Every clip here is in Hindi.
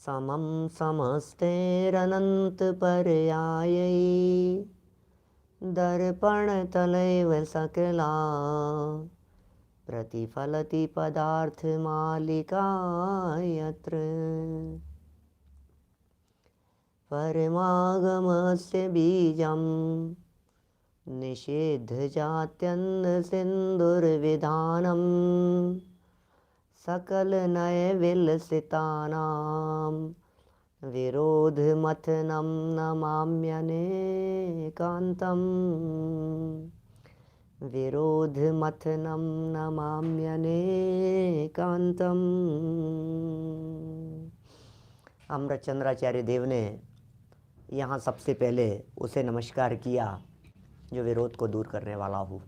समं समस्तैरनन्तपर्यायै दर्पणतलैव सकला प्रतिफलति पदार्थमालिका यत्र परमागमस्य बीजं निषेधजात्यन्नसिन्धुर्विधानं सकलनयविलसितानां विरोधमथनं नमाम्यनेकान्तम् विरोधमथनं नमाम्यनेकान्तम्। अमृतचंद्राचार्य देव ने यहाँ सबसे पहले उसे नमस्कार किया जो विरोध को दूर करने वाला हो।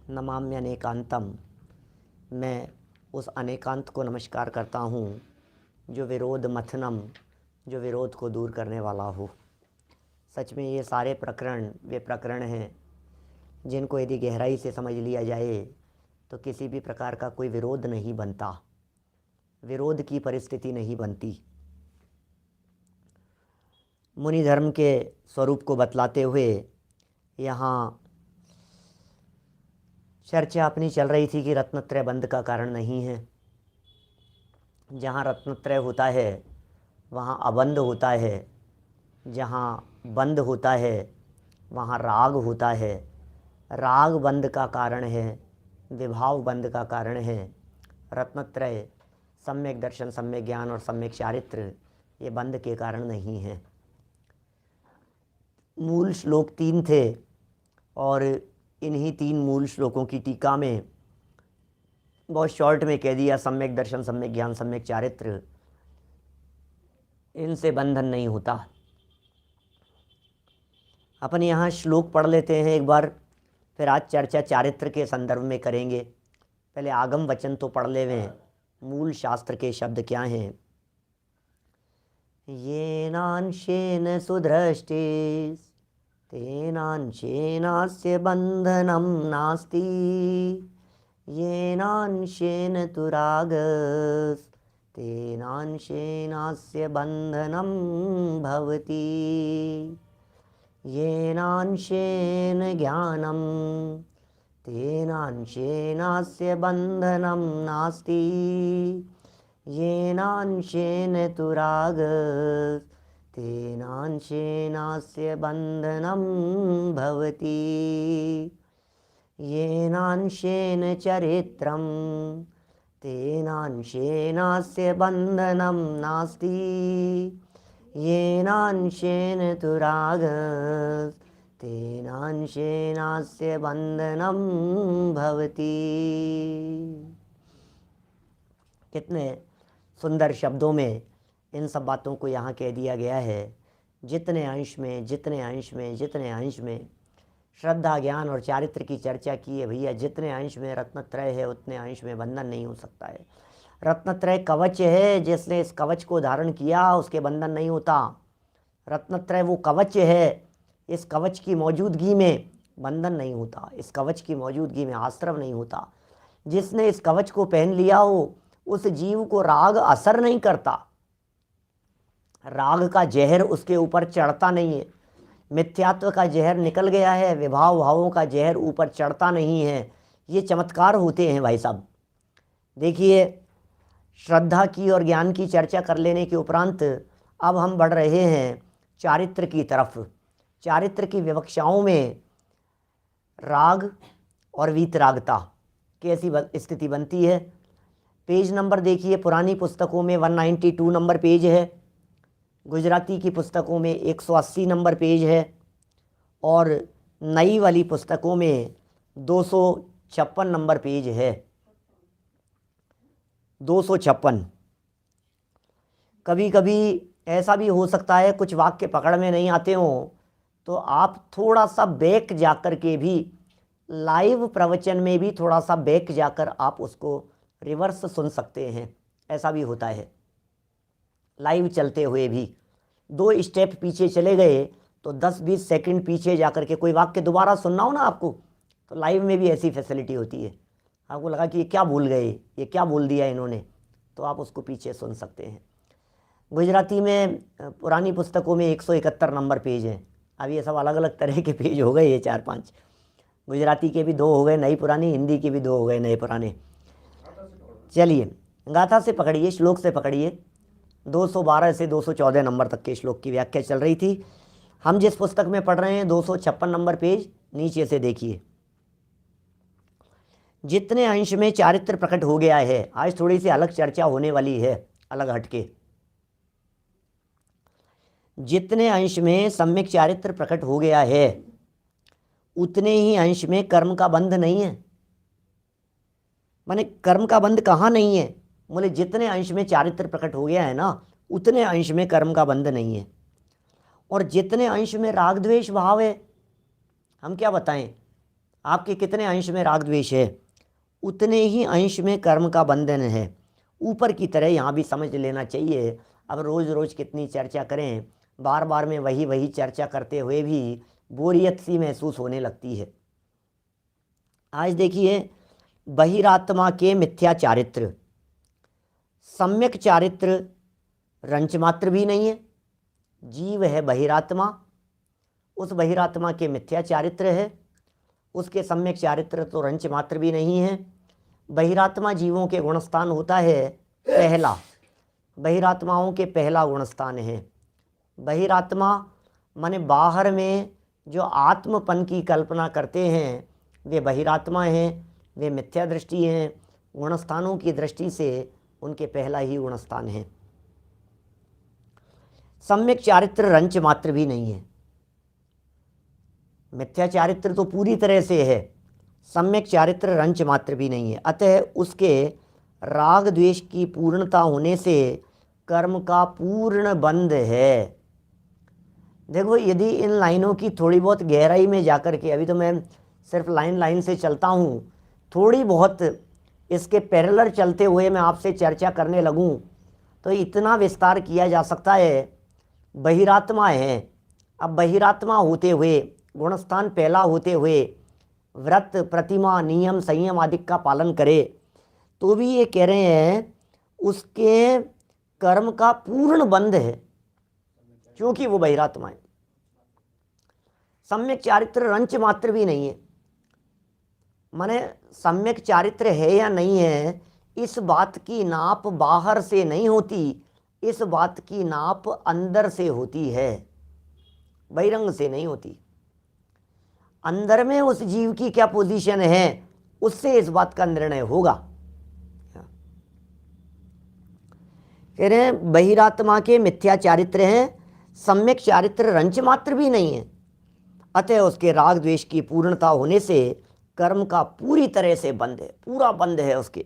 नमाम्यनेकांतम, मैं उस अनेकांत को नमस्कार करता हूँ जो विरोध मथनम, जो विरोध को दूर करने वाला हो। सच में ये सारे प्रकरण वे प्रकरण हैं जिनको यदि गहराई से समझ लिया जाए तो किसी भी प्रकार का कोई विरोध नहीं बनता, विरोध की परिस्थिति नहीं बनती। मुनि धर्म के स्वरूप को बतलाते हुए यहाँ चर्चा अपनी चल रही थी कि रत्नत्रय बंध का कारण नहीं है। जहाँ रत्नत्रय होता है वहाँ अबंध होता है, जहाँ बंध होता है वहाँ राग होता है। राग बंध का कारण है, विभाव बंध का कारण है। रत्नत्रय सम्यक दर्शन, सम्यक ज्ञान और सम्यक चारित्र ये बंध के कारण नहीं है। मूल श्लोक 3 थे और इन्हीं 3 मूल श्लोकों की टीका में बहुत शॉर्ट में कह दिया, सम्यक दर्शन, सम्यक ज्ञान, सम्यक चारित्र, इनसे बंधन नहीं होता। अपन यहाँ श्लोक पढ़ लेते हैं एक बार, फिर आज चर्चा चारित्र के संदर्भ में करेंगे। पहले आगम वचन तो पढ़ लेवें, मूल शास्त्र के शब्द क्या हैं। येनांशेन सुदृष्टे तेनांशेनास्य बंधनं नास्ति, येनांशेन तु रागस् तेनांशेनास्य बंधनं भवति, येनांशेन ज्ञानं तेनांशेनास्य बंधनं नास्ति, येनांशेन तु रागस् तेनांशेनास्य बंधनं भवति, येनांशेन चरित्रं तेनांशेनास्य बंधनं नास्ति, येनांशेन तु रागस् तेनांशेनास्य बंधनं भवति। कितने सुंदर शब्दों में इन सब बातों को यहाँ कह दिया गया है। जितने अंश में जितने अंश में जितने अंश में श्रद्धा, ज्ञान और चारित्र की चर्चा की है भैया, जितने अंश में रत्नत्रय है उतने अंश में बंधन नहीं हो सकता है। रत्नत्रय कवच है, जिसने इस कवच को धारण किया उसके बंधन नहीं होता। रत्नत्रय वो कवच है, इस कवच की मौजूदगी में बंधन नहीं होता, इस कवच की मौजूदगी में आश्रम नहीं होता। जिसने इस कवच को पहन लिया हो उस जीव को राग असर नहीं करता, राग का जहर उसके ऊपर चढ़ता नहीं है। मिथ्यात्व का जहर निकल गया है, विभाव भावों का जहर ऊपर चढ़ता नहीं है। ये चमत्कार होते हैं भाई साहब। देखिए, श्रद्धा की और ज्ञान की चर्चा कर लेने के उपरांत अब हम बढ़ रहे हैं चारित्र की तरफ। चारित्र की विवक्षाओं में राग और वीतरागता कैसी स्थिति बनती है। पेज नंबर देखिए, पुरानी पुस्तकों में 192 नंबर पेज है, गुजराती की पुस्तकों में 180 नंबर पेज है और नई वाली पुस्तकों में 256 नंबर पेज है। 256। कभी कभी ऐसा भी हो सकता है कुछ वाक्य पकड़ में नहीं आते हों तो आप थोड़ा सा बैक जाकर के भी, लाइव प्रवचन में भी थोड़ा सा बैक जाकर आप उसको रिवर्स सुन सकते हैं। ऐसा भी होता है, लाइव चलते हुए भी 2 स्टेप पीछे चले गए तो 10-20 सेकंड पीछे जाकर के कोई वाक्य दोबारा सुनना हो ना आपको, तो लाइव में भी ऐसी फैसिलिटी होती है। आपको लगा कि ये क्या भूल गए, ये क्या बोल दिया इन्होंने, तो आप उसको पीछे सुन सकते हैं। गुजराती में पुरानी पुस्तकों में 171 नंबर पेज हैं। अब ये सब अलग अलग तरह के पेज हो गए, ये 4-5 गुजराती के भी 2 हो गए नई पुरानी, हिंदी के भी 2 हो गए नए पुराने। चलिए गाथा से पकड़िए, श्लोक से पकड़िए। 212 से 214 नंबर तक के श्लोक की व्याख्या चल रही थी। हम जिस पुस्तक में पढ़ रहे हैं 256 नंबर पेज नीचे से देखिए। जितने अंश में चारित्र प्रकट हो गया है, आज थोड़ी सी अलग चर्चा होने वाली है, अलग हटके। जितने अंश में सम्यक चारित्र प्रकट हो गया है उतने ही अंश में कर्म का बंध नहीं है। माने कर्म का बंध कहाँ नहीं है? बोले जितने अंश में चारित्र प्रकट हो गया है ना, उतने अंश में कर्म का बंध नहीं है। और जितने अंश में राग द्वेष भाव है, हम क्या बताएं आपके कितने अंश में राग द्वेष है, उतने ही अंश में कर्म का बंधन है। ऊपर की तरह यहाँ भी समझ लेना चाहिए। अब रोज़ रोज़ कितनी चर्चा करें, बार बार में वही वही चर्चा करते हुए भी बोरियत सी महसूस होने लगती है। आज देखिए, बहिरात्मा के मिथ्या चारित्र, सम्यक चारित्र रंच मात्र भी नहीं है। जीव है बहिरात्मा, उस बहिरात्मा के मिथ्या चारित्र है, उसके सम्यक चारित्र तो रंच मात्र भी नहीं है। बहिरात्मा जीवों के गुणस्थान होता है पहला, बहिरात्माओं के पहला गुणस्थान है। बहिरात्मा माने बाहर में जो आत्मपन की कल्पना करते हैं वे बहिरात्मा हैं, वे मिथ्या दृष्टि हैं। गुणस्थानों की दृष्टि से उनके पहला ही गुणस्थान है। सम्यक चारित्र रंच मात्र भी नहीं है। मिथ्या चारित्र तो पूरी तरह से है, सम्यक चारित्र रंच मात्र भी नहीं है। अतः उसके राग द्वेष की पूर्णता होने से कर्म का पूर्ण बंध है। देखो, यदि इन लाइनों की थोड़ी बहुत गहराई में जाकर के, अभी तो मैं सिर्फ लाइन लाइन से चलता हूँ, थोड़ी बहुत इसके पैरेलल चलते हुए मैं आपसे चर्चा करने लगूँ तो इतना विस्तार किया जा सकता है। बहिरात्मा है, अब बहिरात्मा होते हुए, गुणस्थान पहला होते हुए व्रत प्रतिमा नियम संयम आदि का पालन करे तो भी ये कह रहे हैं उसके कर्म का पूर्ण बंध है, क्योंकि वो बहिरात्मा है। सम्यक चारित्र रंच मात्र भी नहीं है। माने सम्यक चारित्र है या नहीं है, इस बात की नाप बाहर से नहीं होती, इस बात की नाप अंदर से होती है, बहिरंग से नहीं होती। अंदर में उस जीव की क्या पोजीशन है, उससे इस बात का निर्णय होगा। कह रहे हैं बहिरात्मा के मिथ्या चारित्र हैं, सम्यक चारित्र रंच मात्र भी नहीं है। अतः उसके राग द्वेष की पूर्णता होने से कर्म का पूरी तरह से बंध है, पूरा बंध है उसके।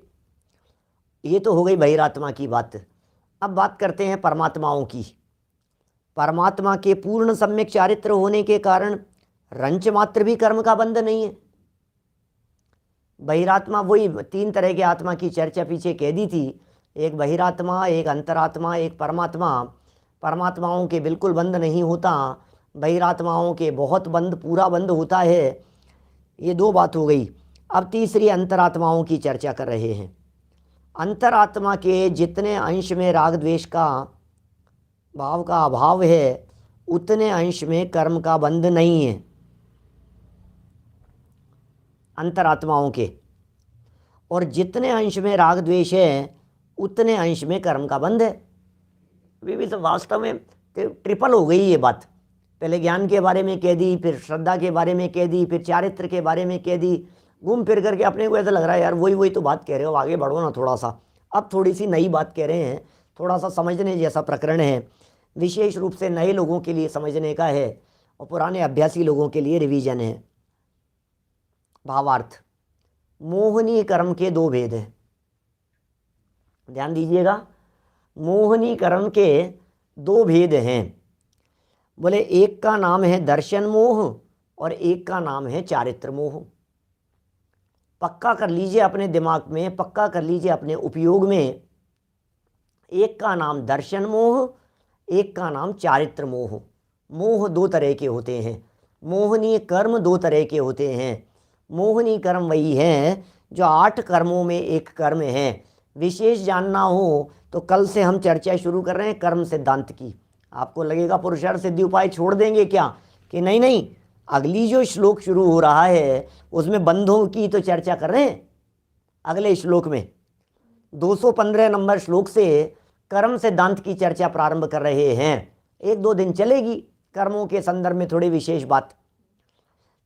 ये तो हो गई बहिरात्मा की बात। अब बात करते हैं परमात्माओं की। परमात्मा के पूर्ण सम्यक चारित्र होने के कारण रंच मात्र भी कर्म का बंध नहीं है। बहिरात्मा, वही 3 तरह के आत्मा की चर्चा पीछे कह दी थी, एक बहिरात्मा, एक अंतरात्मा, एक परमात्मा। परमात्माओं के बिल्कुल बंध नहीं होता, बहिरात्माओं के बहुत बंध, पूरा बंध होता है। ये 2 बात हो गई। अब तीसरी अंतरात्माओं की चर्चा कर रहे हैं। अंतरात्मा के जितने अंश में राग द्वेष का भाव का अभाव है उतने अंश में कर्म का बंध नहीं है अंतरात्माओं के, और जितने अंश में राग द्वेष है उतने अंश में कर्म का बंध है। अभी भी तो वास्तव में ट्रिपल हो गई ये बात। पहले ज्ञान के बारे में कह दी, फिर श्रद्धा के बारे में कह दी, फिर चारित्र के बारे में कह दी। घूम फिर करके अपने को ऐसा लग रहा है यार वही तो बात कह रहे हो, आगे बढ़ो ना थोड़ा सा। अब थोड़ी सी नई बात कह रहे हैं, थोड़ा सा समझने जैसा प्रकरण है, विशेष रूप से नए लोगों के लिए समझने का है और पुराने अभ्यासी लोगों के लिए रिवीजन है। भावार्थ, मोहनी कर्म के 2 भेद हैं, ध्यान दीजिएगा। मोहनी कर्म के 2 भेद हैं। बोले एक का नाम है दर्शन मोह और एक का नाम है चारित्र मोह। पक्का कर लीजिए अपने दिमाग में, पक्का कर लीजिए अपने उपयोग में। एक का नाम दर्शन मोह, एक का नाम चारित्र मोह। मोह 2 तरह के होते हैं, मोहनीय कर्म 2 तरह के होते हैं। मोहनी कर्म वही है जो 8 कर्मों में एक कर्म है, विशेष जानना हो तो कल से हम चर्चा शुरू कर रहे हैं कर्म सिद्धांत की। आपको लगेगा पुरुषार्थ सिद्धि उपाय छोड़ देंगे क्या, कि नहीं नहीं, अगली जो श्लोक शुरू हो रहा है उसमें बंधों की तो चर्चा कर रहे हैं। अगले श्लोक में 215 नंबर श्लोक से कर्म सिद्धांत की चर्चा प्रारंभ कर रहे हैं। 1-2 दिन चलेगी कर्मों के संदर्भ में थोड़ी विशेष बात।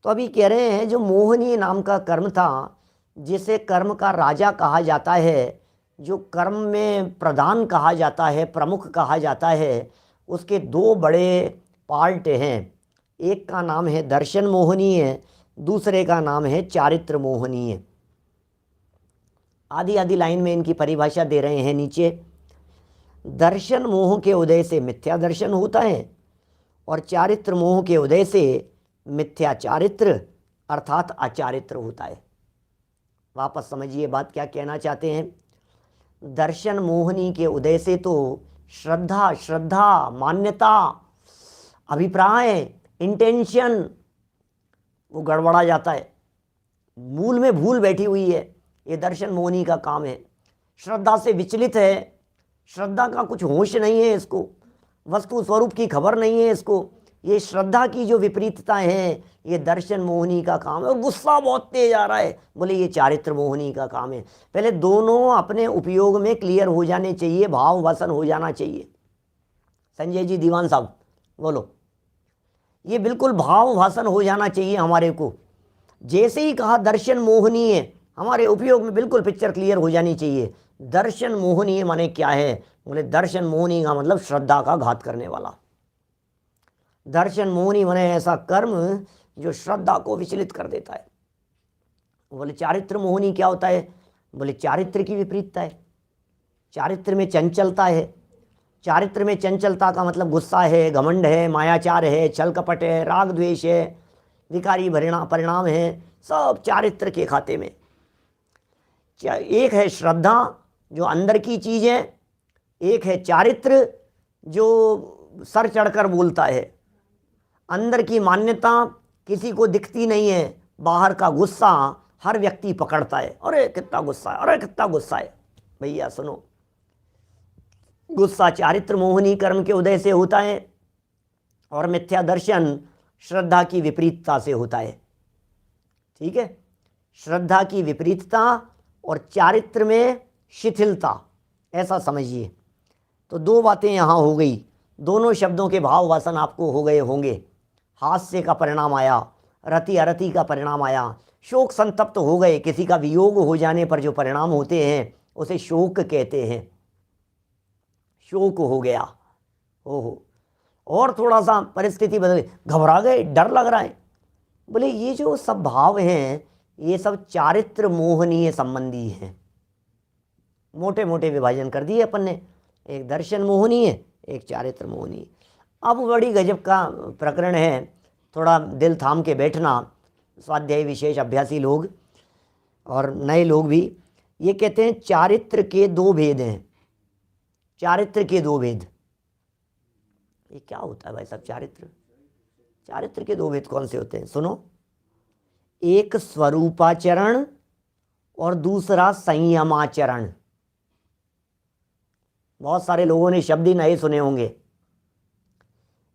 तो अभी कह रहे हैं जो मोहनीय नाम का कर्म था, जिसे कर्म का राजा कहा जाता है, जो कर्म में प्रधान कहा जाता है, प्रमुख कहा जाता है, उसके 2 बड़े पार्ट हैं। एक का नाम है दर्शन मोहनीय, दूसरे का नाम है चारित्र मोहनीय। आधी आधी लाइन में इनकी परिभाषा दे रहे हैं नीचे। दर्शन मोह के उदय से मिथ्या दर्शन होता है और चारित्र मोह के उदय से मिथ्या चारित्र अर्थात अचारित्र होता है। वापस समझिए बात क्या कहना चाहते हैं। दर्शन मोहनी के उदय से तो श्रद्धा, मान्यता, अभिप्राय, इंटेंशन वो गड़बड़ा जाता है, मूल में भूल बैठी हुई है। ये दर्शन मोहनी का काम है। श्रद्धा से विचलित है, श्रद्धा का कुछ होश नहीं है इसको, वस्तु स्वरूप की खबर नहीं है इसको। ये श्रद्धा की जो विपरीतता है ये दर्शन मोहनी का काम है। और गुस्सा बहुत तेज आ रहा है, बोले ये चारित्र मोहनी का काम है। पहले दोनों अपने उपयोग में क्लियर हो जाने चाहिए, भाव वसन हो जाना चाहिए। संजय जी दीवान साहब बोलो, ये बिल्कुल भाव भाषण हो जाना चाहिए हमारे को। जैसे ही कहा दर्शन मोहनीय, हमारे उपयोग में बिल्कुल पिक्चर क्लियर हो जानी चाहिए। दर्शन मोहनीय माने क्या है, बोले दर्शन मोहनी का मतलब श्रद्धा का घात करने वाला। दर्शन मोहनी माने ऐसा कर्म जो श्रद्धा को विचलित कर देता है। बोले चारित्र मोहनी क्या होता है, बोले चारित्र की विपरीतता है। चारित्र में चंचलता है। चारित्र में चंचलता का मतलब गुस्सा है, घमंड है, मायाचार है, छल कपट है, राग द्वेष है, विकारी परिणाम है, सब चारित्र के खाते में। एक है श्रद्धा जो अंदर की चीज है, एक है चारित्र जो सर चढ़कर बोलता है। अंदर की मान्यता किसी को दिखती नहीं है, बाहर का गुस्सा हर व्यक्ति पकड़ता है। अरे कितना गुस्सा है, अरे कितना गुस्सा है। भैया सुनो, गुस्सा चारित्र मोहनी कर्म के उदय से होता है और मिथ्या दर्शन श्रद्धा की विपरीतता से होता है। ठीक है, श्रद्धा की विपरीतता और चारित्र में शिथिलता, ऐसा समझिए। तो 2 बातें यहाँ हो गई। दोनों शब्दों के भाव वासन आपको हो गए होंगे। हास्य का परिणाम आया, रति अरति का परिणाम आया, शोक संतप्त हो गए। किसी का वियोग हो जाने पर जो परिणाम होते हैं उसे शोक कहते हैं। शोक हो गया, ओहो, और थोड़ा सा परिस्थिति बदल गई, घबरा गए, डर लग रहा है। बोले ये जो सब भाव हैं ये सब चारित्र मोहनीय संबंधी हैं। मोटे मोटे विभाजन कर दिए अपन ने, एक दर्शन मोहनीय, एक चारित्र मोहनीय। अब बड़ी गजब का प्रकरण है, थोड़ा दिल थाम के बैठना, स्वाध्याय विशेष अभ्यासी लोग और नए लोग भी। ये कहते हैं चारित्र के 2 भेद हैं। चारित्र के 2 भेद, ये क्या होता है भाई साहब? चारित्र के 2 भेद कौन से होते हैं? सुनो, एक स्वरूपाचरण और दूसरा संयमाचरण। बहुत सारे लोगों ने शब्द ही नए सुने होंगे।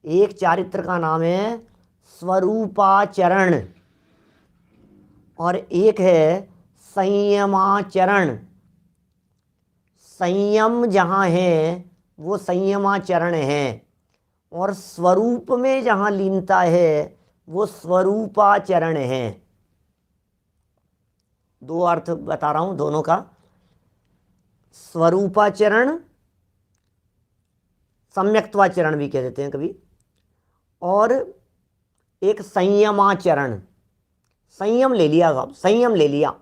एक चारित्र का नाम है स्वरूपाचरण और एक है संयमाचरण। संयम जहाँ है वो संयमाचरण है और स्वरूप में जहाँ लीनता है वो स्वरूपाचरण है। 2 अर्थ बता रहा हूँ दोनों का। स्वरूपाचरण, सम्यक्त्वाचरण भी कह देते हैं कभी, और एक संयमाचरण। संयम ले लिया साहब, संयम ले लिया,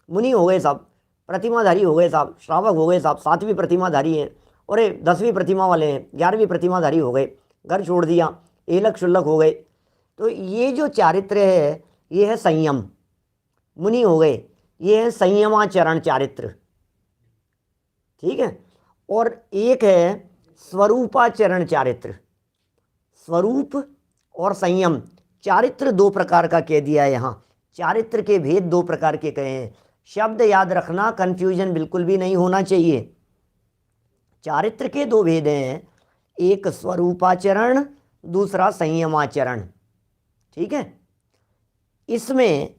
मुनि हो गए साहब, प्रतिमाधारी हो गए साहब, श्रावक हो गए साहब, 7वीं प्रतिमाधारी हैं, और 10वीं प्रतिमा वाले हैं, 11वीं प्रतिमाधारी हो गए, घर छोड़ दिया, एलक शुल्लक हो गए। तो ये जो चारित्र है ये है संयम, मुनि हो गए, ये है संयमाचरण चारित्र। ठीक है, और एक है स्वरूपाचरण चारित्र। स्वरूप और संयम, चारित्र 2 प्रकार का कह दिया है यहाँ। चारित्र के भेद 2 प्रकार के कहे हैं। शब्द याद रखना, कंफ्यूजन बिल्कुल भी नहीं होना चाहिए। चारित्र के दो भेद हैं, एक स्वरूपाचरण, दूसरा संयमाचरण। ठीक है, इसमें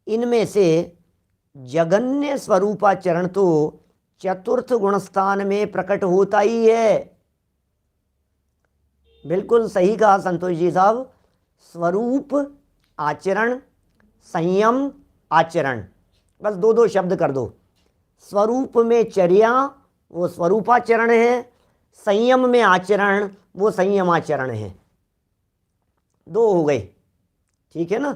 इनमें से जगन्य स्वरूपाचरण तो चतुर्थ गुणस्थान में प्रकट होता ही है। बिल्कुल सही कहा संतोष जी साहब। स्वरूप आचरण, संयम आचरण, बस दो दो शब्द कर दो। स्वरूप में चर्या वो स्वरूपाचरण है, संयम में आचरण वो संयमाचरण है। दो हो गए, ठीक है ना।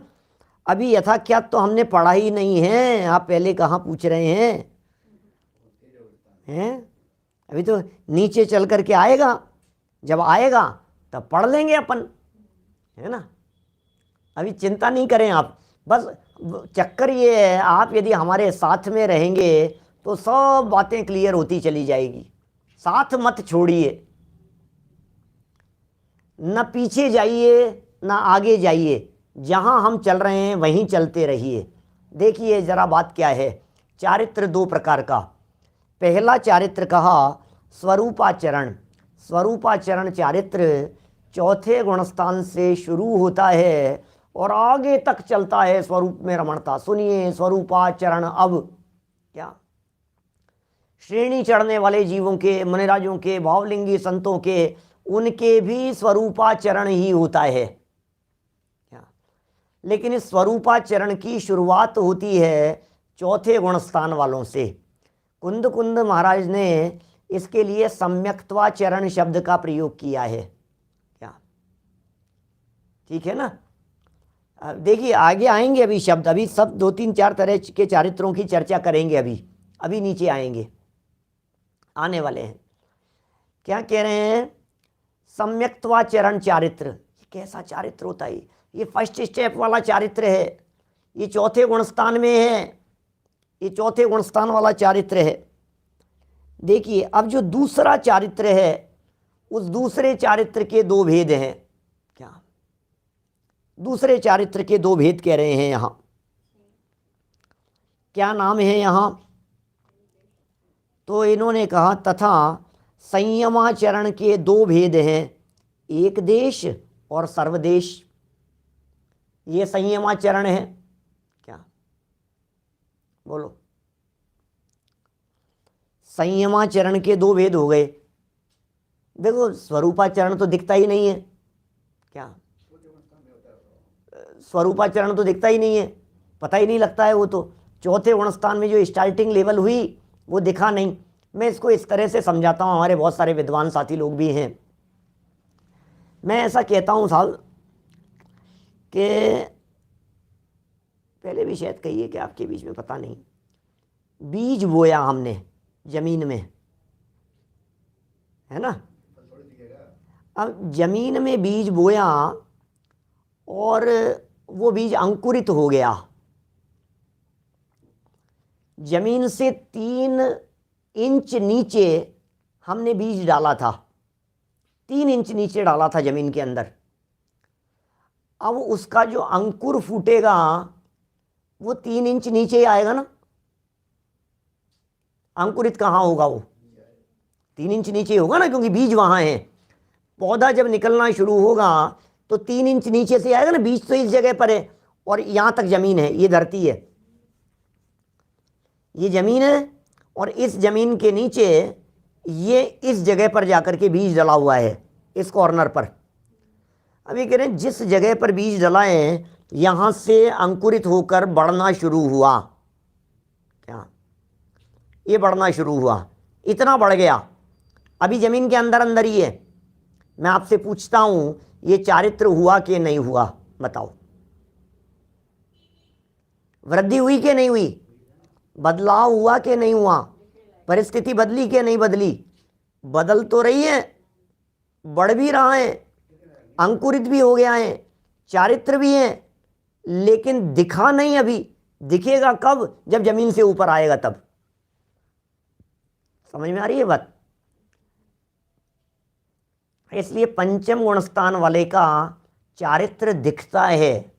अभी यथाख्यात तो हमने पढ़ा ही नहीं है, आप पहले कहाँ पूछ रहे हैं? अभी तो नीचे चल करके आएगा, जब आएगा तब पढ़ लेंगे अपन, है ना। अभी चिंता नहीं करें आप, बस चक्कर ये है, आप यदि हमारे साथ में रहेंगे तो सब बातें क्लियर होती चली जाएगी। साथ मत छोड़िए, न पीछे जाइए न आगे जाइए, जहां हम चल रहे हैं वहीं चलते रहिए। देखिए जरा बात क्या है। चारित्र दो प्रकार का। पहला चारित्र कहा स्वरूपाचरण। स्वरूपाचरण चारित्र चौथे गुणस्थान से शुरू होता है और आगे तक चलता है स्वरूप में रमणता। सुनिए स्वरूपाचरण। अब क्या श्रेणी चढ़ने वाले जीवों के, मुनिराजों के, भावलिंगी संतों के, उनके भी स्वरूपाचरण ही होता है क्या। लेकिन इस स्वरूपाचरण की शुरुआत होती है चौथे गुणस्थान वालों से। कुंद कुंद महाराज ने इसके लिए सम्यक्त्वाचरण शब्द का प्रयोग किया है क्या। ठीक है ना। देखिए आगे आएंगे अभी शब्द, अभी सब दो तीन चार तरह के चारित्रों की चर्चा करेंगे। अभी नीचे आएंगे, आने वाले हैं। क्या कह रहे हैं? सम्यक्त्वाचरण चारित्र। कैसा चारित्र होता है? ये फर्स्ट स्टेप वाला चारित्र है, ये चौथे गुणस्थान में है, ये चौथे गुणस्थान वाला चारित्र है। देखिए अब जो दूसरा चारित्र है, उस दूसरे चारित्र के दो भेद हैं क्या। दूसरे चारित्र के दो भेद कह रहे हैं यहां। क्या नाम है यहां? तो इन्होंने कहा तथा संयमाचरण के दो भेद हैं, एक देश और सर्वदेश। ये संयमाचरण है क्या? बोलो। संयमाचरण के दो भेद हो गए। देखो स्वरूपाचरण तो दिखता ही नहीं है क्या। स्वरूपाचरण तो दिखता ही नहीं है, पता ही नहीं लगता है। वो तो चौथे गुणस्थान में जो स्टार्टिंग लेवल हुई वो दिखा नहीं। मैं इसको इस तरह से समझाता हूँ, हमारे बहुत सारे विद्वान साथी लोग भी हैं। मैं ऐसा कहता हूँ साहब कि पहले भी शायद कहिए कि आपके बीच में, पता नहीं, बीज बोया हमने जमीन में, है ना। अब जमीन में बीज बोया और वो बीज अंकुरित हो गया। जमीन से 3 इंच नीचे हमने बीज डाला था, 3 इंच नीचे डाला था जमीन के अंदर। अब उसका जो अंकुर फूटेगा वो 3 इंच नीचे ही आएगा ना। अंकुरित कहाँ होगा? वो 3 इंच नीचे होगा ना, क्योंकि बीज वहां है। पौधा जब निकलना शुरू होगा तो 3 इंच नीचे से आएगा ना। बीज तो इस जगह पर है और यहां तक जमीन है, ये धरती है, ये जमीन है, और इस जमीन के नीचे ये इस जगह पर जाकर के बीज डला हुआ है, इस कॉर्नर पर। अभी कह रहे हैं जिस जगह पर बीज डला है यहां से अंकुरित होकर बढ़ना शुरू हुआ क्या। ये बढ़ना शुरू हुआ, इतना बढ़ गया, अभी जमीन के अंदर अंदर ही है। मैं आपसे पूछता हूं ये चारित्र हुआ कि नहीं हुआ? बताओ। वृद्धि हुई कि नहीं हुई? बदलाव हुआ कि नहीं हुआ? परिस्थिति बदली कि नहीं बदली? बदल तो रही है, बढ़ भी रहा है, अंकुरित भी हो गया है, चारित्र भी है, लेकिन दिखा नहीं अभी। दिखेगा कब? जब जमीन से ऊपर आएगा तब। समझ में आ रही है बात? इसलिए पंचम गुणस्थान वाले का चारित्र दिखता है,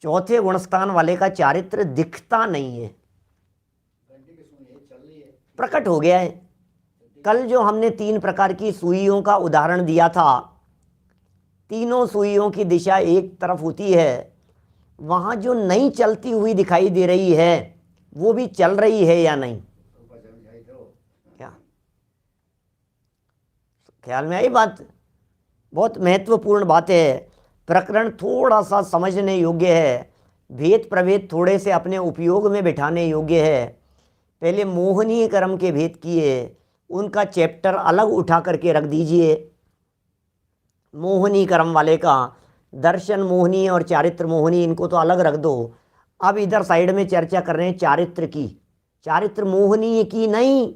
चौथे गुणस्थान वाले का चारित्र दिखता नहीं है, प्रकट हो गया है। कल जो हमने 3 प्रकार की सुइयों का उदाहरण दिया था, तीनों सुइयों की दिशा एक तरफ होती है, वहां जो नई चलती हुई दिखाई दे रही है वो भी चल रही है या नहीं? क्या ख्याल में आई बात? बहुत महत्वपूर्ण बात है। प्रकरण थोड़ा सा समझने योग्य है, भेद प्रभेद थोड़े से अपने उपयोग में बिठाने योग्य है। पहले मोहनीय कर्म के भेद किए, उनका चैप्टर अलग उठा करके रख दीजिए। मोहनी कर्म वाले का दर्शन मोहनी और चारित्र मोहनी, इनको तो अलग रख दो। अब इधर साइड में चर्चा कर रहे हैं चारित्र की। चारित्र मोहनीय की नहीं,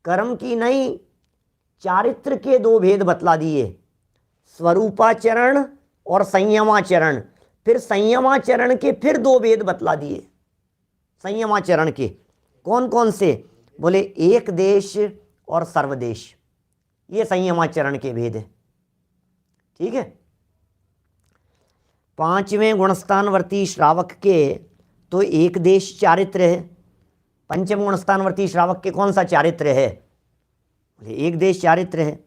कर्म की नहीं, चारित्र के 2 भेद बतला दिए, स्वरूपाचरण और संयमाचरण। फिर संयमाचरण के फिर 2 भेद बतला दिए। संयमाचरण के कौन कौन से? बोले एक देश और सर्वदेश, ये संयमाचरण के भेद है। ठीक है। 5वें गुणस्थानवर्ती श्रावक के तो एक देश चारित्र है। 5वें गुणस्थानवर्ती श्रावक के कौन सा चारित्र है? बोले एक देश चारित्र है।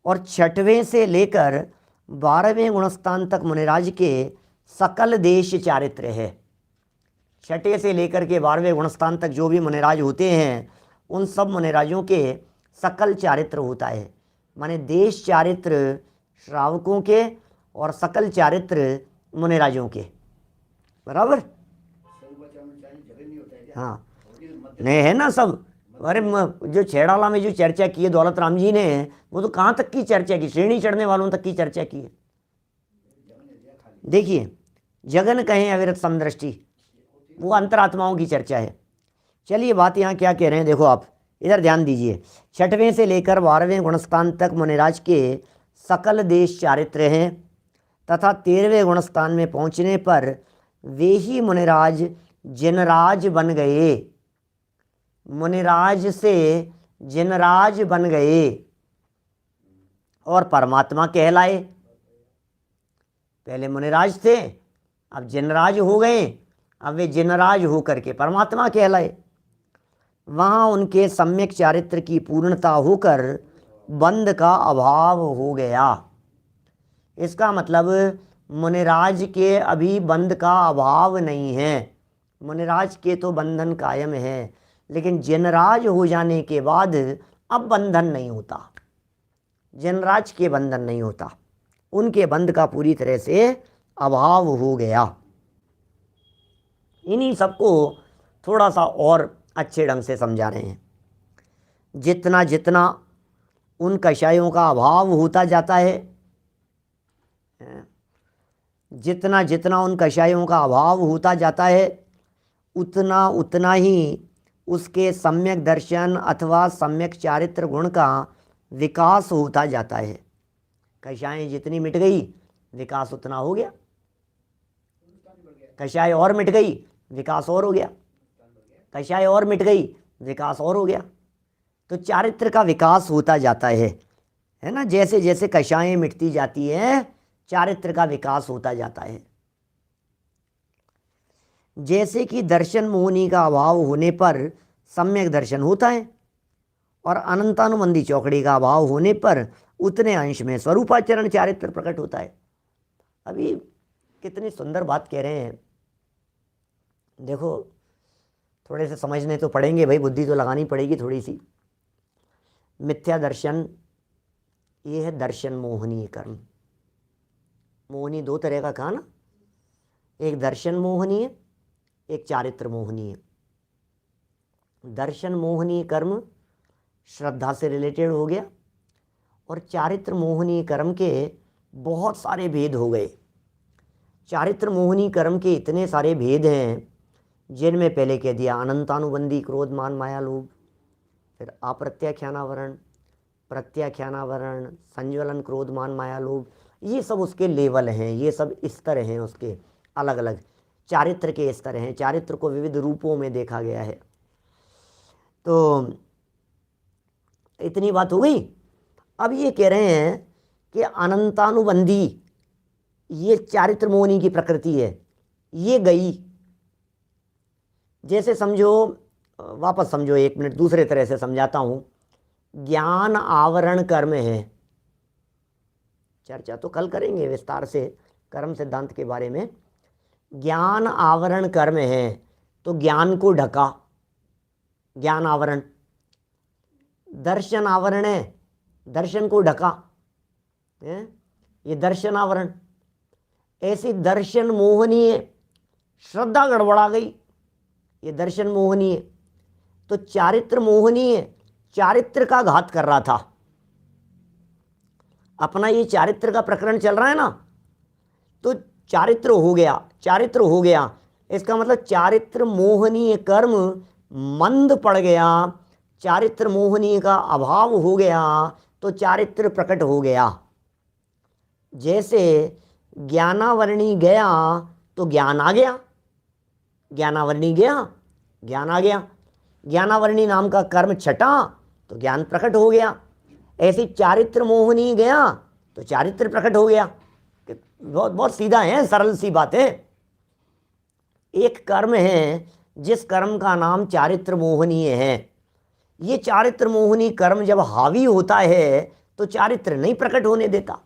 और 6वें से लेकर 12वें गुणस्थान तक मुनिराज के सकल देश चारित्र है। 6 से लेकर के 12वें गुणस्थान तक जो भी मुनिराज होते हैं, उन सब मुनिराजों के सकल चारित्र होता है। माने देश चारित्र श्रावकों के और सकल चारित्र मुनिराजों के, बराबर? हाँ, नहीं है ना सब। अरे जो छेड़ाला में जो चर्चा की है दौलत राम जी ने, वो तो कहाँ तक की चर्चा की? श्रेणी चढ़ने वालों तक की चर्चा की है। देखिए, जगन कहें अविरत समदृष्टि, वो अंतरात्माओं की चर्चा है। चलिए बात यहाँ क्या कह रहे हैं, देखो आप इधर ध्यान दीजिए। 6वें से लेकर 12वें गुणस्थान तक मुनिराज के सकल देश चारित्र हैं, तथा 13वें गुणस्थान में पहुँचने पर वे ही मुनिराज जिनराज बन गए। मुनिराज से जिनराज बन गए और परमात्मा कहलाए। पहले मुनिराज थे, अब जिनराज हो गए, अब वे जिनराज होकर के परमात्मा कहलाए। वहाँ उनके सम्यक चारित्र की पूर्णता होकर बंध का अभाव हो गया। इसका मतलब मुनिराज के अभी बंध का अभाव नहीं है। मुनिराज के तो बंधन कायम है, लेकिन जिनराज हो जाने के बाद अब बंधन नहीं होता। जिनराज के बंधन नहीं होता, उनके बंध का पूरी तरह से अभाव हो गया। इन्हीं सबको थोड़ा सा और अच्छे ढंग से समझा रहे हैं। जितना जितना उन कषायों का अभाव होता जाता है, जितना जितना उन कषायों का अभाव होता जाता है, उतना उतना ही उसके सम्यक दर्शन अथवा सम्यक चारित्र गुण का विकास होता जाता है। कषायें जितनी मिट गई, विकास उतना हो गया। कषाय और मिट गई, विकास और हो गया। कषाय और मिट गई, विकास और हो गया। तो चारित्र का विकास होता जाता है ना। जैसे जैसे कषायें मिटती जाती हैं, चारित्र का विकास होता जाता है। जैसे कि दर्शन मोहनी का अभाव होने पर सम्यक दर्शन होता है, और अनंतानुबंधी चौकड़ी का अभाव होने पर उतने अंश में स्वरूपाचरण चारित्र प्रकट होता है। अभी कितनी सुंदर बात कह रहे हैं, देखो थोड़े से समझने तो पड़ेंगे भाई, बुद्धि तो लगानी पड़ेगी थोड़ी सी। मिथ्या दर्शन, ये है दर्शन मोहनीय कर्म। मोहनी 2 तरह का कहा ना, एक दर्शन मोहनीय, एक चारित्र मोहनीय। दर्शन मोहनीय कर्म श्रद्धा से रिलेटेड हो गया, और चारित्र मोहनीय कर्म के बहुत सारे भेद हो गए। चारित्र मोहनीय कर्म के इतने सारे भेद हैं, जिनमें पहले कह दिया अनंतानुबंधी क्रोध मान माया लोभ, फिर अप्रत्याख्यानावरण, प्रत्याख्यानावरण, संज्वलन क्रोध मान माया लोभ, ये सब उसके लेवल हैं, ये सब स्तर हैं उसके अलग अलग। चारित्र के स्तर हैं, चारित्र को विविध रूपों में देखा गया है। तो इतनी बात हो गई। अब ये कह रहे हैं कि अनंतानुबंधी, ये चारित्र मोहनी की प्रकृति है। ये गई। जैसे समझो, वापस समझो, 1 मिनट दूसरे तरह से समझाता हूँ। ज्ञान आवरण कर्म है। चर्चा तो कल करेंगे विस्तार से कर्म सिद्धांत के बारे में। ज्ञान आवरण कर्म है, तो ज्ञान को ढका, ज्ञान आवरण। दर्शन आवरण है, दर्शन को ढका है, ये दर्शन आवरण। ऐसी दर्शन मोहनीय, श्रद्धा गड़बड़ा गई, ये दर्शन मोहनीय। तो चारित्र मोहनीय, चारित्र का घात कर रहा था। अपना ये चारित्र का प्रकरण चल रहा है ना, तो चारित्र हो गया, चारित्र हो गया, इसका मतलब चारित्र मोहनीय कर्म मंद पड़ गया, चारित्र मोहनीय का अभाव हो गया, तो चारित्र प्रकट हो गया। जैसे ज्ञानावरणी गया तो ज्ञान आ गया, ज्ञानावरणी गया, ज्ञान आ गया। ज्ञानावरणी नाम का कर्म छटा तो ज्ञान प्रकट हो गया। ऐसे चारित्र मोहनी गया तो चारित्र प्रकट हो गया। बहुत बहुत सीधा है, सरल सी बात है। एक कर्म है जिस कर्म का नाम चारित्र मोहनीय है। ये चारित्र मोहनी कर्म जब हावी होता है तो चारित्र नहीं प्रकट होने देता।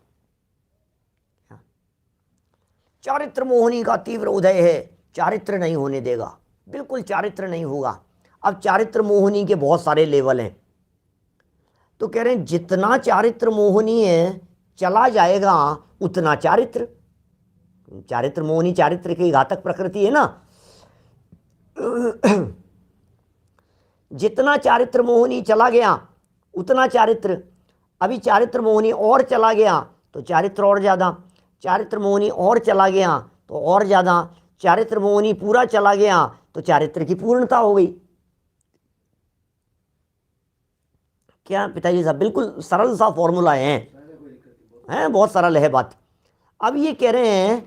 चारित्र मोहनी का तीव्र उदय है, चारित्र नहीं होने देगा, बिल्कुल चारित्र नहीं होगा। अब चारित्र मोहनी के बहुत सारे लेवल हैं, तो कह रहे हैं जितना चारित्र मोहनी है चला जाएगा उतना चारित्र। चारित्र मोहनी चारित्र की घातक प्रकृति है ना। जितना चारित्र मोहनी चला गया उतना चारित्र। अभी चारित्र मोहनी और चला गया तो चारित्र और ज़्यादा, चारित्र मोहनी और चला गया तो और ज़्यादा, चारित्र मोहनी पूरा चला गया तो चारित्र की पूर्णता हो गई। क्या पिताजी साहब, बिल्कुल सरल सा फॉर्मूला है, बहुत सरल है बात। अब ये कह रहे हैं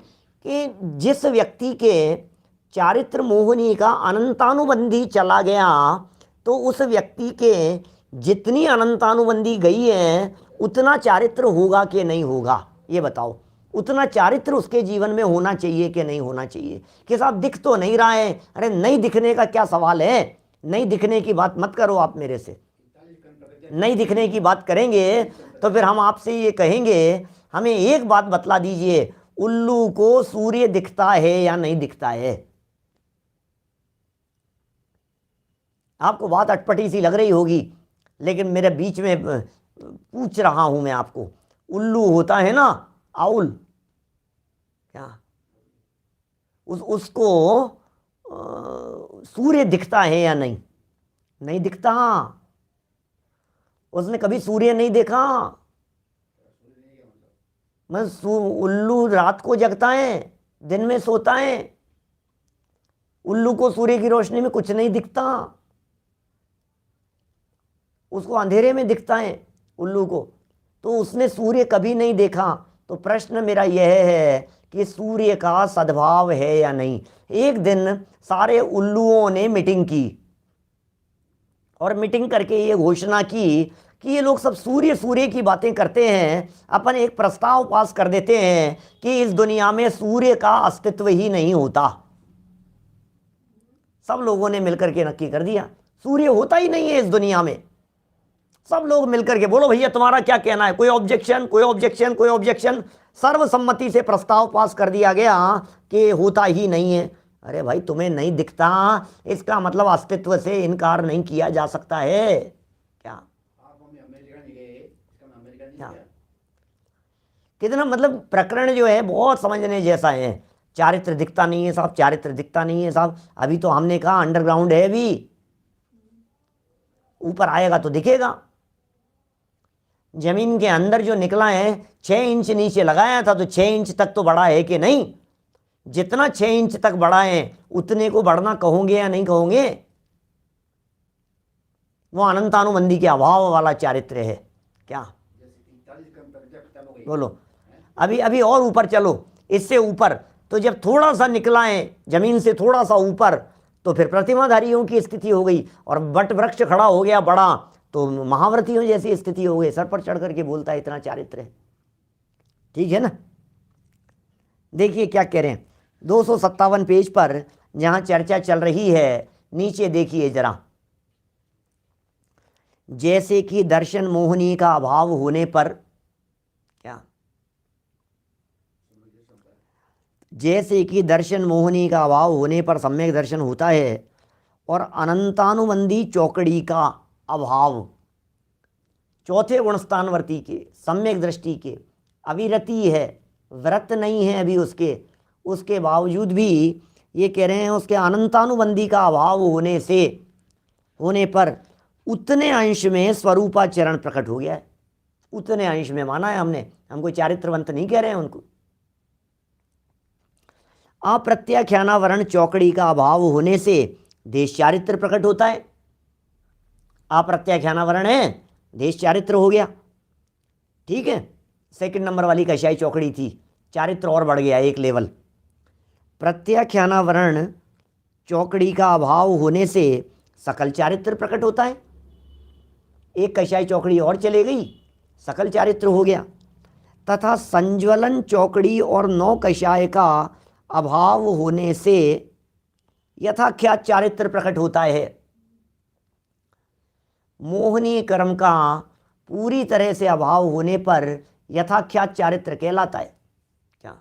कि जिस व्यक्ति के चारित्र मोहनी का अनंतानुबंधी चला गया तो उस व्यक्ति के जितनी अनंतानुबंधी गई है उतना चारित्र होगा कि नहीं होगा, ये बताओ। उतना चारित्र उसके जीवन में होना चाहिए कि नहीं होना चाहिए। कि साहब दिख तो नहीं रहा है। अरे नहीं दिखने का क्या सवाल है, नहीं दिखने की बात मत करो आप मेरे से। नहीं दिखने की बात करेंगे तो फिर हम आपसे ये कहेंगे, हमें एक बात बतला दीजिए, उल्लू को सूर्य दिखता है या नहीं दिखता है? आपको बात अटपटी सी लग रही होगी, लेकिन मेरे बीच में पूछ रहा हूं मैं आपको। उल्लू होता है ना, आउल, क्या उसको सूर्य दिखता है या नहीं? नहीं दिखता। उसने कभी सूर्य नहीं देखा। उल्लू रात को जगता है, दिन में सोता है। उल्लू को सूर्य की रोशनी में कुछ नहीं दिखता, उसको अंधेरे में दिखता है उल्लू को। तो उसने सूर्य कभी नहीं देखा। तो प्रश्न मेरा यह है कि सूर्य का सद्भाव है या नहीं? एक दिन सारे उल्लुओं ने मीटिंग की और मीटिंग करके ये घोषणा की कि ये लोग सब सूर्य सूर्य की बातें करते हैं। अपन एक प्रस्ताव पास कर देते हैं कि इस दुनिया में सूर्य का अस्तित्व ही नहीं होता। सब लोगों ने मिलकर के नक्की कर दिया सूर्य होता ही नहीं है इस दुनिया में। सब लोग मिलकर के, बोलो भैया तुम्हारा क्या कहना है? कोई ऑब्जेक्शन, कोई ऑब्जेक्शन, कोई ऑब्जेक्शन। सर्वसम्मति से प्रस्ताव पास कर दिया गया कि होता ही नहीं है। अरे भाई तुम्हें नहीं दिखता, इसका मतलब अस्तित्व से इनकार नहीं किया जा सकता है क्या? कितना मतलब प्रकरण जो है बहुत समझने जैसा है। चारित्र दिखता नहीं है साहब, चारित्र दिखता नहीं है साहब। अभी तो हमने कहा अंडरग्राउंड है, अभी ऊपर आएगा तो दिखेगा। जमीन के अंदर जो निकला है 6 इंच नीचे लगाया था तो 6 इंच तक तो बढ़ा है कि नहीं? जितना 6 इंच तक बढ़ा है उतने को बढ़ना कहोगे या नहीं कहोगे? वो अनंतानुबंधी के अभाव वाला चारित्र है क्या? बोलो अभी अभी और ऊपर चलो, इससे ऊपर। तो जब थोड़ा सा निकला है जमीन से थोड़ा सा ऊपर तो फिर प्रतिमाधारियों की स्थिति हो गई, और वट वृक्ष खड़ा हो गया बड़ा तो महाव्रतियों जैसी स्थिति हो गई। सर पर चढ़ करके बोलता है इतना चारित्र है। ठीक है ना? देखिए क्या कह रहे हैं, 257 पेज पर जहाँ चर्चा चल रही है, नीचे देखिए जरा। जैसे कि दर्शन मोहिनी का अभाव होने पर, क्या, जैसे कि दर्शन मोहिनी का अभाव होने पर सम्यक दर्शन होता है, और अनंतानुबंधी चौकड़ी का अभाव, चौथे गुणस्थानवर्ती के सम्यक दृष्टि के अविरति है, व्रत नहीं है अभी उसके बावजूद भी ये कह रहे हैं उसके अनंतानुबंधी का अभाव होने पर उतने अंश में स्वरूपाचरण प्रकट हो गया है। उतने अंश में माना है हमने, हम कोई चारित्रवंत नहीं कह रहे हैं उनको। अप्रत्याख्यानावरण चौकड़ी का अभाव होने से देश चारित्र प्रकट होता है। अप्रत्याख्यानावरण है, देश चारित्र हो गया, ठीक है। सेकंड नंबर वाली कशाई चौकड़ी थी, चारित्र और बढ़ गया एक लेवल। प्रत्याख्यानावरण चौकड़ी का अभाव होने से सकल चारित्र प्रकट होता है। एक कशाई चौकड़ी और चले गई, सकल चारित्र हो गया। तथा संज्वलन चौकड़ी और 9 कषाय का अभाव होने से यथाख्यात चारित्र प्रकट होता है। मोहनी कर्म का पूरी तरह से अभाव होने पर यथाख्यात चारित्र कहलाता है। क्या,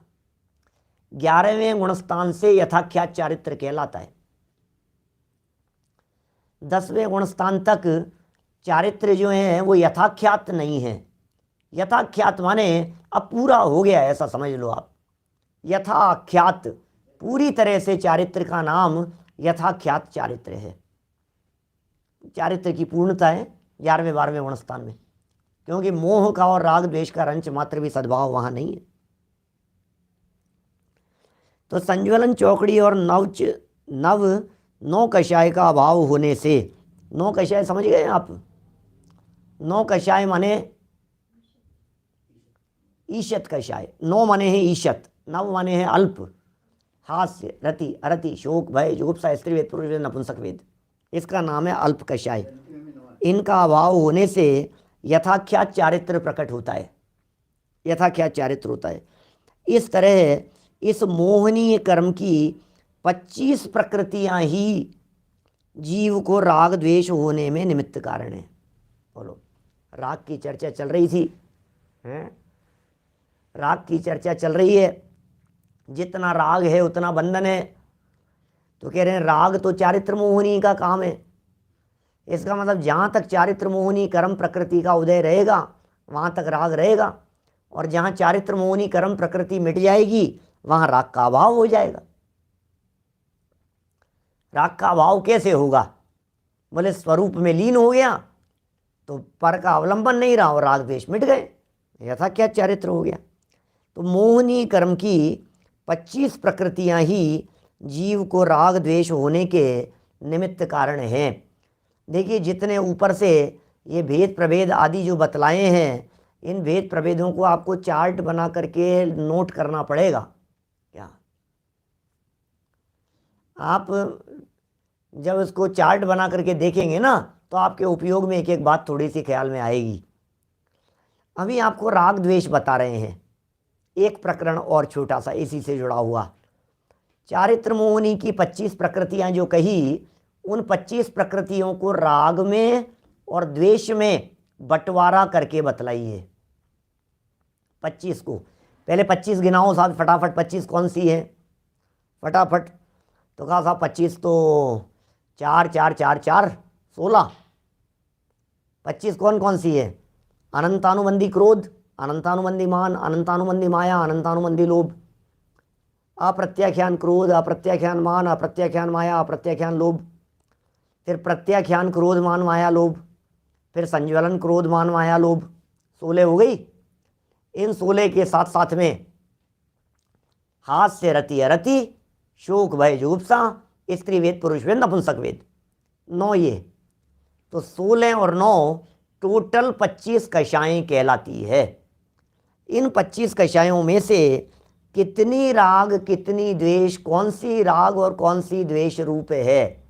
11वें गुणस्थान से यथाख्यात चारित्र कहलाता है। 10वें गुणस्थान तक चारित्र जो है वो यथाख्यात नहीं है। यथाख्यात माने अब पूरा हो गया ऐसा समझ लो आप। यथाख्यात पूरी तरह से चारित्र का नाम यथाख्यात चारित्र है। चारित्र की पूर्णता है 11वें 12वें गुणस्थान में, क्योंकि मोह का और राग द्वेष का रंच मात्र भी सद्भाव वहां नहीं है। तो संज्वलन चौकड़ी और नव 9 कषाय का अभाव होने से, 9 कषाय समझ गए आप? 9 कषाय माने ईशत कषाय, 9 माने है ईशत, नव माने है अल्प, हास्य, रति, अरति, शोक, भय, जुगुप्सा, स्त्रीवेद, पुरुषवेद, नपुंसकवेद, इसका नाम है अल्प कषाय। इनका अभाव होने से यथाख्यात चारित्र प्रकट होता है, यथाख्यात चारित्र होता है। इस तरह इस मोहनीय कर्म की 25 प्रकृतियां ही जीव को राग द्वेष होने में निमित्त कारण है। बोलो, राग की चर्चा चल रही थी, हैं? राग की चर्चा चल रही है, जितना राग है उतना बंधन है। तो कह रहे हैं राग तो चारित्र मोहनी का काम है। इसका मतलब जहाँ तक चारित्र मोहनी कर्म प्रकृति का उदय रहेगा वहाँ तक राग रहेगा, और जहाँ चारित्र मोहनी कर्म प्रकृति मिट जाएगी वहाँ राग का अभाव हो जाएगा। राग का अभाव कैसे होगा? बोले स्वरूप में लीन हो गया तो पर का अवलंबन नहीं रहा और राग द्वेष मिट गए, यथाख्यात चारित्र हो गया। तो मोहनी कर्म की 25 प्रकृतियां ही जीव को राग द्वेष होने के निमित्त कारण हैं। देखिए, जितने ऊपर से ये भेद प्रभेद आदि जो बतलाए हैं, इन भेद प्रभेदों को आपको चार्ट बना करके नोट करना पड़ेगा। क्या आप जब इसको चार्ट बना करके देखेंगे ना तो आपके उपयोग में एक एक बात थोड़ी सी ख्याल में आएगी। अभी आपको राग द्वेष बता रहे हैं, एक प्रकरण और छोटा सा इसी से जुड़ा हुआ। चारित्र मोहनी की 25 प्रकृतियां जो कही, उन 25 प्रकृतियों को राग में और द्वेष में बंटवारा करके बतलाई है। 25 को पहले 25 गिनाओ साहब फटाफट, 25 कौन सी है फटाफट? तो कहा साहब 25 तो 4 4 4 4 16। 25 कौन कौन सी है? अनंतानुबंधी क्रोध, अनंतानुबंधी मान, अनंतानुबंधी माया, अनंतानुबंधी लोभ, अप्रत्याख्यान क्रोध, अप्रत्याख्यान मान, अप्रत्याख्यान माया, अप्रत्याख्यान लोभ, फिर प्रत्याख्यान क्रोध मान माया लोभ, फिर संज्वलन क्रोध मान माया लोभ। 16 हो गई। इन 16 के साथ साथ में हास्य, रति, अरति, शोक, भय, जुगुप्सा, स्त्री वेद, पुरुष वेद, नपुंसक वेद, 9 ये। तो 16 और 9 टोटल 25 कषाएं कहलाती है। इन 25 कषायों में से कितनी राग कितनी द्वेष, कौन सी राग और कौन सी द्वेष रूप है?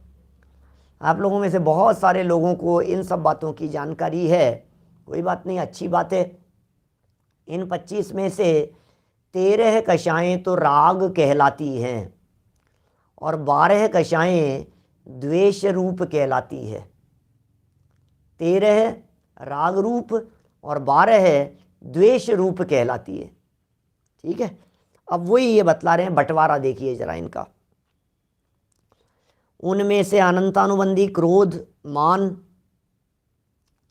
आप लोगों में से बहुत सारे लोगों को इन सब बातों की जानकारी है, कोई बात नहीं, अच्छी बात है। इन 25 में से 13 कषाएं तो राग कहलाती हैं, और 12 कषाएं द्वेष रूप कहलाती है। 13 राग रूप और 12 द्वेष रूप कहलाती है। ठीक है, अब वही ये बतला रहे हैं, बंटवारा देखिए जरा इनका। उनमें से अनंतानुबंधी क्रोध मान,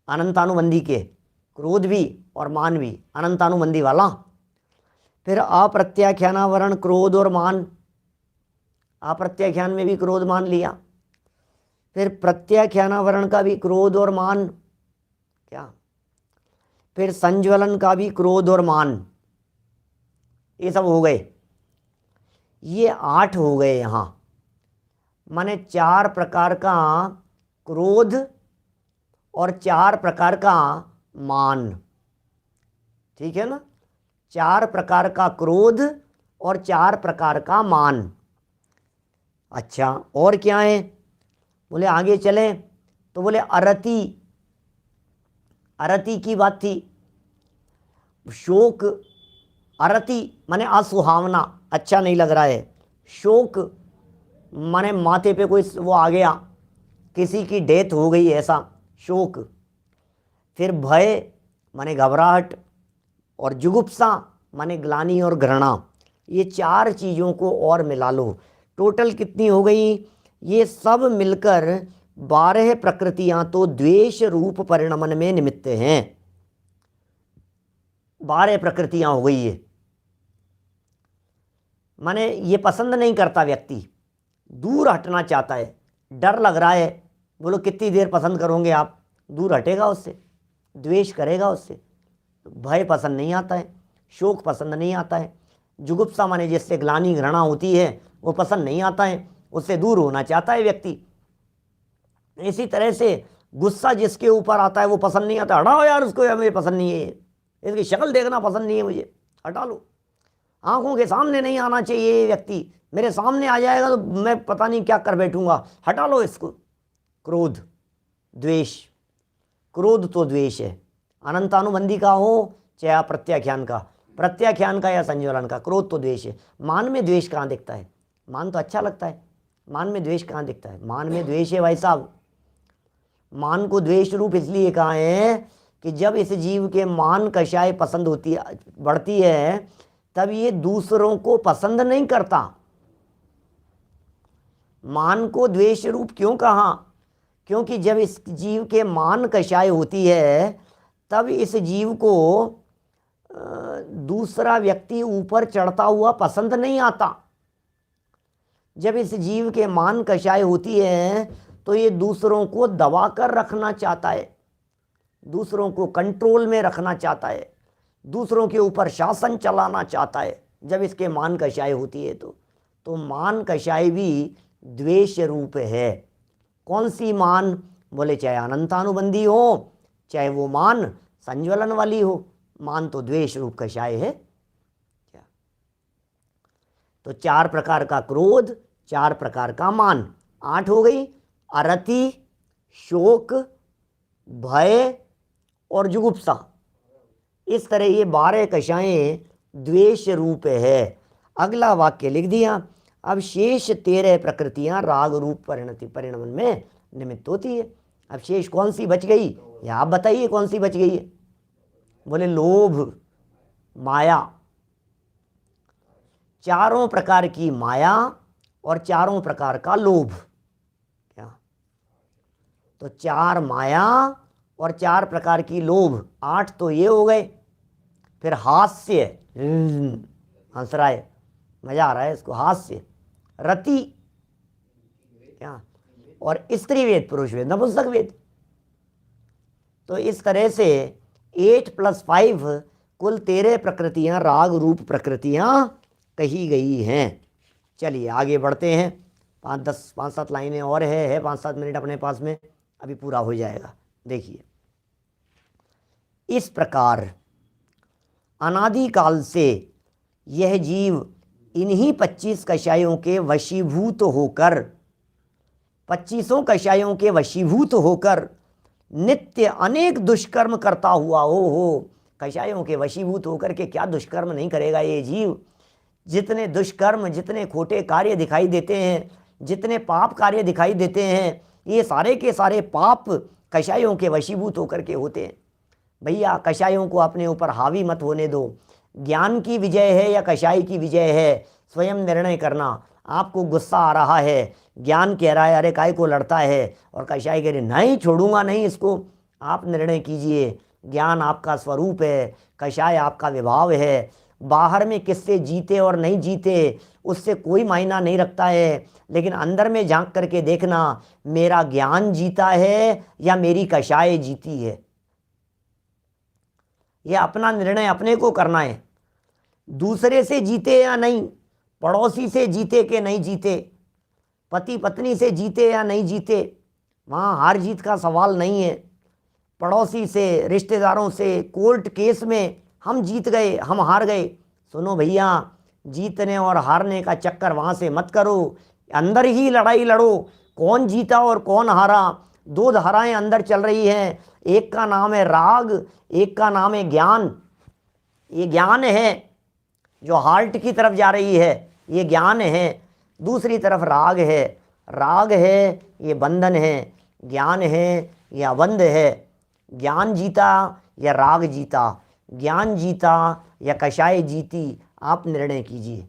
अनंतानुबंधी के क्रोध भी और मान भी अनंतानुबंधी वाला। फिर अप्रत्याख्यानावरण क्रोध और मान, अप्रत्याख्यान में भी क्रोध मान लिया। फिर प्रत्याख्यानावरण का भी क्रोध और मान क्या, फिर संज्वलन का भी क्रोध और मान, ये सब हो गए। ये 8 हो गए यहाँ, माने 4 प्रकार का क्रोध और 4 प्रकार का मान। ठीक है ना, 4 प्रकार का क्रोध और 4 प्रकार का मान। अच्छा, और क्या है? बोले आगे चले तो बोले अरति, अरति की बात थी। शोक, अरति माने असुहावना, अच्छा नहीं लग रहा है। शोक माने माथे पे कोई वो आ गया, किसी की डेथ हो गई ऐसा शोक। फिर भय माने घबराहट, और जुगुप्सा माने ग्लानि और घृणा। ये 4 चीज़ों को और मिला लो, टोटल कितनी हो गई? ये सब मिलकर 12 प्रकृतियां तो द्वेष रूप परिणमन में निमित्त हैं। 12 प्रकृतियां हो गई ये, माने ये पसंद नहीं करता व्यक्ति, दूर हटना चाहता है, डर लग रहा है। बोलो कितनी देर पसंद करोगे आप? दूर हटेगा उससे, द्वेष करेगा उससे। भय पसंद नहीं आता है, शोक पसंद नहीं आता है, जुगुप्सा माने जिससे ग्लानि घृणा होती है वो पसंद नहीं आता है, उससे दूर होना चाहता है व्यक्ति। इसी तरह से गुस्सा जिसके ऊपर आता है वो पसंद नहीं आता, हटाओ यार उसको, यार मुझे पसंद नहीं है, इसकी शक्ल देखना पसंद नहीं है मुझे, हटा लो। आंखों के सामने नहीं आना चाहिए ये व्यक्ति, मेरे सामने आ जाएगा तो मैं पता नहीं क्या कर बैठूंगा, हटा लो इसको। क्रोध, द्वेष, क्रोध तो द्वेष है, अनंतानुबंधी का हो चाहे अप्रत्याख्यान का, प्रत्याख्यान का या संज्वलन का, क्रोध तो द्वेष है। मान में द्वेष कहाँ दिखता है? मान तो अच्छा लगता है, मान में द्वेष कहाँ दिखता है? मान में द्वेष है भाई साहब। मान को द्वेष रूप इसलिए कहा है कि जब इस जीव के मान कषाय पसंद होती है, बढ़ती है, तब ये दूसरों को पसंद नहीं करता। मान को द्वेष रूप क्यों कहा? क्योंकि जब इस जीव के मान कषाय होती है तब इस जीव को दूसरा व्यक्ति ऊपर चढ़ता हुआ पसंद नहीं आता। जब इस जीव के मान कषाय होती है तो ये दूसरों को दबा कर रखना चाहता है, दूसरों को कंट्रोल में रखना चाहता है, दूसरों के ऊपर शासन चलाना चाहता है। जब इसके मान कषाय होती है तो मान कषाय भी द्वेष रूप है। कौन सी मान? बोले चाहे अनंतानुबंधी हो चाहे वो मान संज्वलन वाली हो, मान तो द्वेष रूप कषाय है। क्या? तो 4 प्रकार का क्रोध, 4 प्रकार का मान, 8 हो गई। अरति, शोक, भय और जुगुप्सा, इस तरह ये 12 कषाएं द्वेष रूप है। अगला वाक्य लिख दिया। अब शेष 13 प्रकृतियां राग रूप परिणमन में निमित्त होती है। अब शेष कौन सी बच गई? या आप बताइए कौन सी बच गई है? बोले लोभ, माया। 4 प्रकार की माया और 4 प्रकार का लोभ। क्या? तो 4 माया और 4 प्रकार की लोभ, 8 तो ये हो गए। फिर हास्य, हंस रहा है, मजा आ रहा है इसको, हास्य। रति क्या? और स्त्री वेद, पुरुष वेद, नपुंसक वेद। तो इस तरह से 8 + 5 कुल 13 प्रकृतियां राग रूप प्रकृतियां कही गई हैं। चलिए आगे बढ़ते हैं। 5-7 लाइनें और है 5-7 मिनट अपने पास में, अभी पूरा हो जाएगा। देखिए, इस प्रकार अनादिकाल से यह जीव इन्हीं 25 कषायों के वशीभूत होकर, 25 कषायों के वशीभूत होकर नित्य अनेक दुष्कर्म करता हुआ हो। कषायों के वशीभूत होकर के क्या दुष्कर्म नहीं करेगा ये जीव? जितने दुष्कर्म, जितने खोटे कार्य दिखाई देते हैं, जितने पाप कार्य दिखाई देते हैं ये सारे के सारे पाप कषायों के वशीभूत होकर के होते हैं। भैया कषायों को अपने ऊपर हावी मत होने दो। ज्ञान की विजय है या कषाय की विजय है, स्वयं निर्णय करना। आपको गुस्सा आ रहा है, ज्ञान कह रहा है अरे काय को लड़ता है, और कषाय कह रहे नहीं छोड़ूंगा नहीं इसको। आप निर्णय कीजिए। ज्ञान आपका स्वरूप है, कषाय आपका विभाव है। बाहर में किससे जीते और नहीं जीते उससे कोई मायना नहीं रखता है, लेकिन अंदर में झांक करके देखना मेरा ज्ञान जीता है या मेरी कषाय जीती है। यह अपना निर्णय अपने को करना है। दूसरे से जीते या नहीं, पड़ोसी से जीते कि नहीं जीते, पति पत्नी से जीते या नहीं जीते, वहाँ हार जीत का सवाल नहीं है। पड़ोसी से, रिश्तेदारों से, कोर्ट केस में हम जीत गए हम हार गए, सुनो भैया जीतने और हारने का चक्कर वहाँ से मत करो, अंदर ही लड़ाई लड़ो। कौन जीता और कौन हारा, दो धाराएं अंदर चल रही हैं, एक का नाम है राग, एक का नाम है ज्ञान। ये ज्ञान है जो हार्ट की तरफ जा रही है, ये ज्ञान है। दूसरी तरफ राग है, राग है ये बंधन है, ज्ञान है ये अबंध है। ज्ञान जीता या राग जीता, ज्ञान जीता या कषाय जीती, आप निर्णय कीजिए।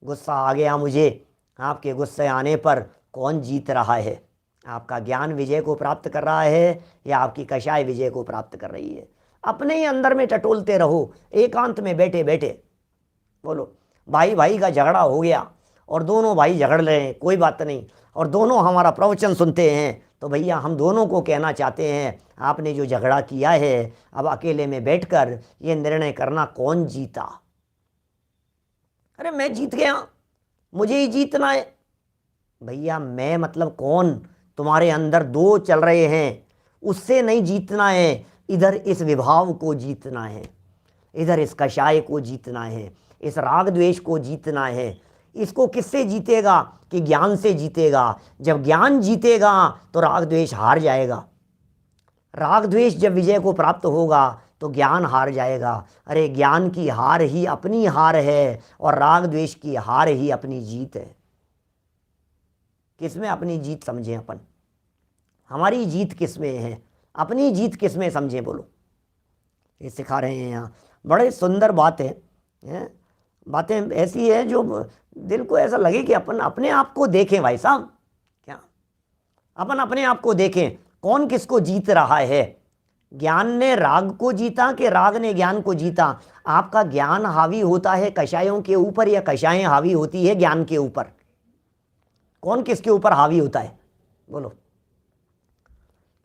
गुस्सा आ गया मुझे, आपके गुस्से आने पर कौन जीत रहा है, आपका ज्ञान विजय को प्राप्त कर रहा है या आपकी कषाय विजय को प्राप्त कर रही है। अपने ही अंदर में टटोलते रहो, एकांत में बैठे बैठे बोलो। भाई भाई का झगड़ा हो गया और दोनों भाई झगड़ रहे हैं, कोई बात नहीं, और दोनों हमारा प्रवचन सुनते हैं, तो भैया हम दोनों को कहना चाहते हैं आपने जो झगड़ा किया है अब अकेले में बैठकर ये निर्णय करना कौन जीता। अरे मैं जीत गया, मुझे ही जीतना है। भैया मैं मतलब कौन, तुम्हारे अंदर दो चल रहे हैं, उससे नहीं जीतना है, इधर इस विभाव को जीतना है, इधर इस कषाय को जीतना है, इस राग द्वेष को जीतना है। इसको किससे जीतेगा कि ज्ञान से जीतेगा। जब ज्ञान जीतेगा तो राग द्वेष हार जाएगा, राग द्वेष जब विजय को प्राप्त होगा तो ज्ञान हार जाएगा। अरे ज्ञान की हार ही अपनी हार है और राग द्वेष की हार ही अपनी जीत है। किसमें अपनी जीत समझें अपन, हमारी जीत किसमें है, अपनी जीत किसमें समझें बोलो। ये सिखा रहे हैं यहाँ, बड़े सुंदर बात है। बातें ऐसी है जो दिल को ऐसा लगे कि अपन अपने आप को देखें। भाई साहब क्या अपन अपने आप को देखें, कौन किसको जीत रहा है। ज्ञान ने राग को जीता कि राग ने ज्ञान को जीता। आपका ज्ञान हावी होता है कषायों के ऊपर या कषायें हावी होती है ज्ञान के ऊपर, कौन किसके ऊपर हावी होता है बोलो।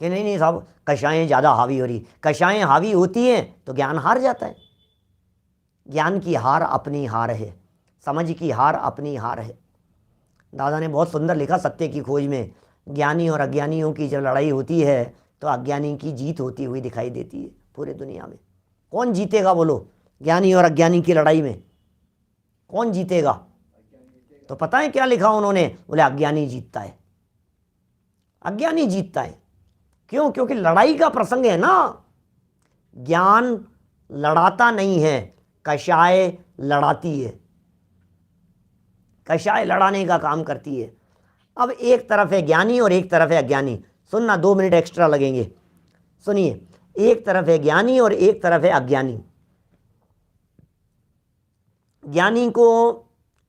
कि नहीं नहीं साहब कषायें ज़्यादा हावी हो रही, कषायें हावी होती हैं तो ज्ञान हार जाता है। ज्ञान की हार अपनी हार है, समझ की हार अपनी हार है। दादा ने बहुत सुंदर लिखा सत्य की खोज में, ज्ञानी और अज्ञानियों की जब लड़ाई होती है तो अज्ञानी की जीत होती हुई दिखाई देती है पूरे दुनिया में। कौन जीतेगा बोलो, ज्ञानी और अज्ञानी की लड़ाई में कौन जीतेगा। तो पता है क्या लिखा उन्होंने, बोले अज्ञानी जीतता है, अज्ञानी जीतता है। क्यों, क्योंकि लड़ाई का प्रसंग है ना। ज्ञान लड़ाता नहीं है, कषाय लड़ाती है, कषाय लड़ाने का काम करती है। अब एक तरफ है ज्ञानी और एक तरफ है अज्ञानी। सुनना 2 मिनट एक्स्ट्रा लगेंगे, सुनिए। एक तरफ है ज्ञानी और एक तरफ है अज्ञानी। ज्ञानी को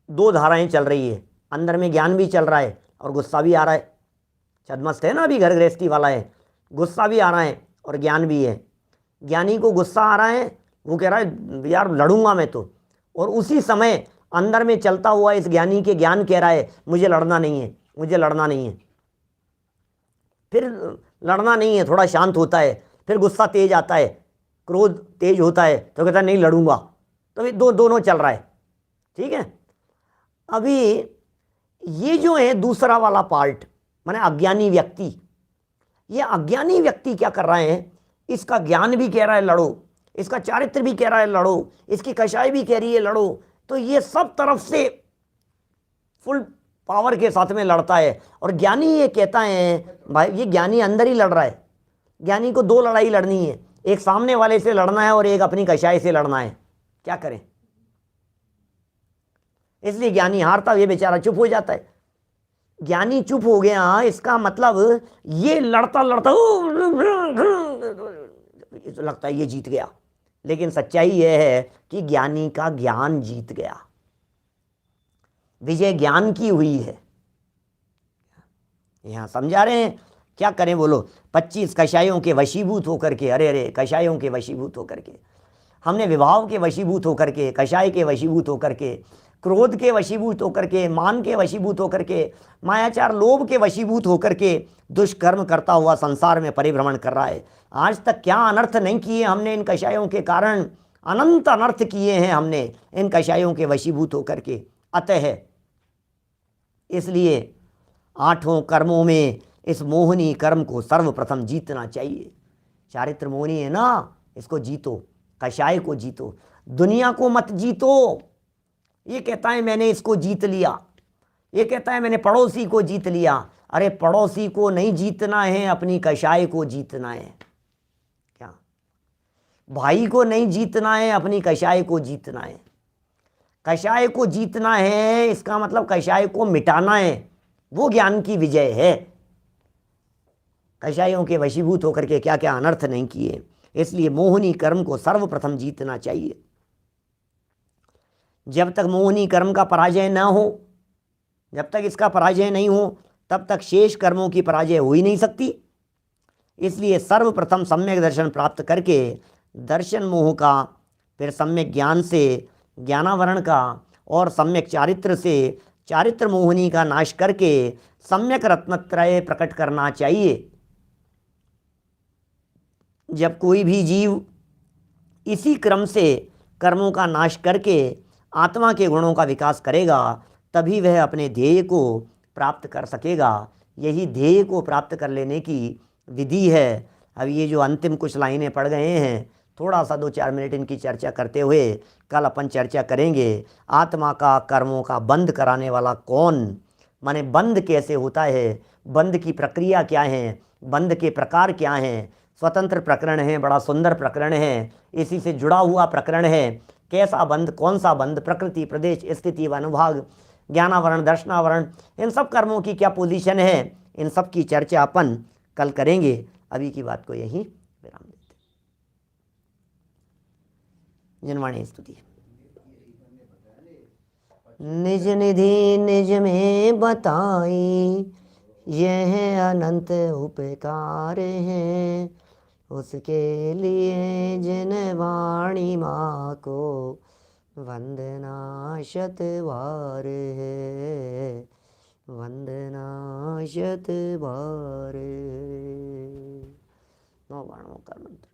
2 धाराएं चल रही है, अंदर में ज्ञान भी चल रहा है और गुस्सा भी आ रहा है। छदमस्त है ना, अभी घर गृहस्थी वाला है, गुस्सा भी आ रहा है और ज्ञान भी है। ज्ञानी को गुस्सा आ रहा है, वो कह रहा है यार लड़ूंगा मैं तो, और उसी समय अंदर में चलता हुआ इस ज्ञानी के ज्ञान कह रहा है मुझे लड़ना नहीं है, मुझे लड़ना नहीं है। फिर लड़ना नहीं है, थोड़ा शांत होता है, फिर गुस्सा तेज आता है, क्रोध तेज होता है तो कहता है नहीं लड़ूंगा। तो दोनों चल रहा है, ठीक है। अभी ये जो है दूसरा वाला पार्ट माने अज्ञानी व्यक्ति, ये अज्ञानी व्यक्ति क्या कर रहे हैं, इसका ज्ञान भी कह रहा है लड़ो, इसका चारित्र भी कह रहा है लड़ो, इसकी कषाय भी कह रही है लड़ो, तो ये सब तरफ से फुल पावर के साथ में लड़ता है। और ज्ञानी ये कहता है भाई, ये ज्ञानी अंदर ही लड़ रहा है। ज्ञानी को 2 लड़ाई लड़नी है, एक सामने वाले से लड़ना है और एक अपनी कषाय से लड़ना है। क्या करें, इसलिए ज्ञानी हारता, ये बेचारा चुप हो जाता है। ज्ञानी चुप हो गया, इसका मतलब ये लड़ता लड़ता लगता है ये जीत गया, लेकिन सच्चाई यह है कि ज्ञानी का ज्ञान जीत गया, विजय ज्ञान की हुई है। यहां समझा रहे हैं? क्या करें बोलो? 25 कषायों के वशीभूत होकर के, अरे अरे कषायों के वशीभूत होकर के, हमने विभाव के वशीभूत होकर के, कषाय के वशीभूत होकर के, क्रोध के वशीभूत होकर के, मान के वशीभूत होकर के, मायाचार लोभ के वशीभूत होकर के दुष्कर्म करता हुआ संसार में परिभ्रमण कर रहा है। आज तक क्या अनर्थ नहीं किए हमने इन कषायों के कारण, अनंत अनर्थ किए हैं हमने इन कषायों के वशीभूत होकर के। अतः इसलिए 8 कर्मों में इस मोहनी कर्म को सर्वप्रथम जीतना चाहिए। चारित्र मोहनी है ना, इसको जीतो, कषाय को जीतो, दुनिया को मत जीतो। ये कहता है मैंने इसको जीत लिया, ये कहता है मैंने पड़ोसी को जीत लिया। अरे पड़ोसी को नहीं जीतना है, अपनी कषाय को जीतना है। क्या भाई को नहीं जीतना है, अपनी कषाय को जीतना है। कषाय को जीतना है इसका मतलब कषाय को मिटाना है, वो ज्ञान की विजय है। कषायों के वशीभूत होकर के क्या क्या अनर्थ नहीं किए, इसलिए मोहनी कर्म को सर्वप्रथम जीतना चाहिए। जब तक मोहनी कर्म का पराजय न हो, जब तक इसका पराजय नहीं हो, तब तक शेष कर्मों की पराजय हो ही नहीं सकती। इसलिए सर्वप्रथम सम्यक दर्शन प्राप्त करके दर्शन मोह का, फिर सम्यक ज्ञान से ज्ञानावरण का, और सम्यक चारित्र से चारित्र मोहनी का नाश करके सम्यक रत्नत्रय प्रकट करना चाहिए। जब कोई भी जीव इसी क्रम से कर्मों का नाश करके आत्मा के गुणों का विकास करेगा, तभी वह अपने ध्येय को प्राप्त कर सकेगा। यही ध्येय को प्राप्त कर लेने की विधि है। अब ये जो अंतिम कुछ लाइनें पढ़ गए हैं, थोड़ा सा 2-4 मिनट इनकी चर्चा करते हुए कल अपन चर्चा करेंगे। आत्मा का कर्मों का बंद कराने वाला कौन, माने बंद कैसे होता है, बंद की प्रक्रिया क्या है, बंद के प्रकार क्या हैं। स्वतंत्र प्रकरण है, बड़ा सुंदर प्रकरण है, इसी से जुड़ा हुआ प्रकरण है। कैसा बंद, कौन सा बंद, प्रकृति, प्रदेश, स्थिति व अनुभाग, ज्ञानावरण, दर्शनावरण, इन सब कर्मों की क्या पोजीशन है, इन सब की चर्चा अपन कल करेंगे। अभी की बात को यहीं विराम देते। जनवाणी स्तुति। निज निधि निज में बताई, यह अनंत उपकार है, उसके लिए जिन वाणी माँ को वंदना शतबार है, वंदना शतबार है। 9 बाणों का मंत्र।